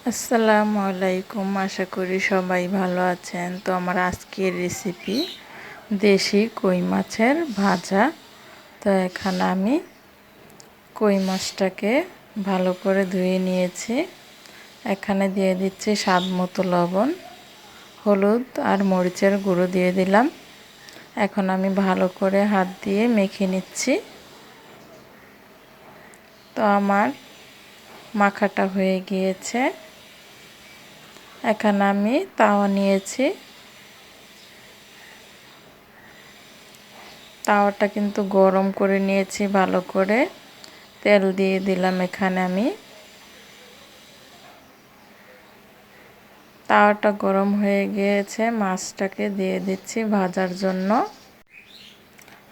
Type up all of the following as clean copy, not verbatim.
আসসালামু আলাইকুম, আশা করি সবাই ভালো আছেন। তো আমার আজকের রেসিপি দেশি কই মাছের ভাজা। তো এখানে আমি কই মাছটাকে ভালো করে ধুয়ে নিয়েছি। এখানে দিয়ে দিচ্ছি স্বাদ মতো লবণ, হলুদ আর মরিচের গুঁড়ো দিয়ে দিলাম। এখন আমি ভালো করে হাত দিয়ে মেখে নিচ্ছি। তো আমার মাখাটা হয়ে গিয়েছে। এখানে আমি তাওয়া নিয়েছি। তাওয়াটা কিন্তু গরম করে নিয়েছি ভালো করে। তেল দিয়ে দিলাম এখানে আমি। তাওয়াটা গরম হয়ে গিয়েছে, মাছটাকে দিয়ে দিচ্ছি ভাজার জন্য।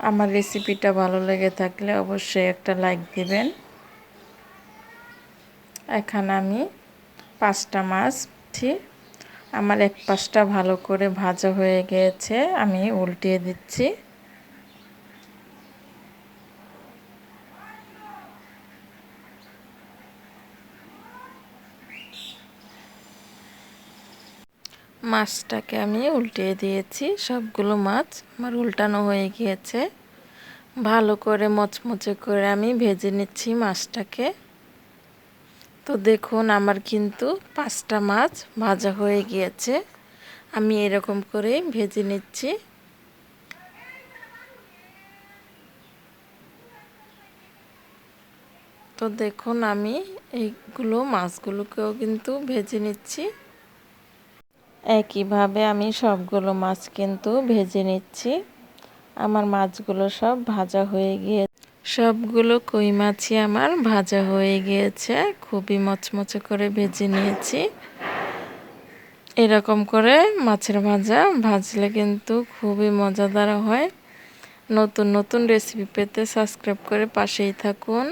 আমার রেসিপিটা ভালো লেগে থাকলে অবশ্যই একটা লাইক দিবেন। এখানে আমি 5টা মাছ দিচ্ছি। আমার এক পাশটা ভালো করে ভাজা হয়ে গিয়েছে, আমি উল্টিয়ে দিচ্ছি। মাছটাকে আমি উল্টিয়ে দিয়েছি। সবগুলো মাছ আমার উল্টানো হয়ে গিয়েছে। ভালো করে মচমচে করে আমি ভেজে নিচ্ছি মাছটাকে। তো দেখুন আমার কিন্তু 5টা মাছ ভাজা হয়ে গিয়েছে। আমি এরকম করে ভেজে নিচ্ছি। তো দেখুন আমি এইগুলো মাছগুলোকেও কিন্তু ভেজে নিচ্ছি। একইভাবে আমি সবগুলো মাছ কিন্তু ভেজে নিচ্ছি। আমার মাছগুলো সব ভাজা হয়ে গিয়ে সবগুলো কই মাছই আমার ভাজা হয়ে গিয়েছে। খুবই মচমচে করে ভেজে নিয়েছি। এরকম করে মাছের ভাজা ভাজলে কিন্তু খুবই মজাদার হয়। নতুন নতুন রেসিপি পেতে সাবস্ক্রাইব করে পাশেই থাকুন।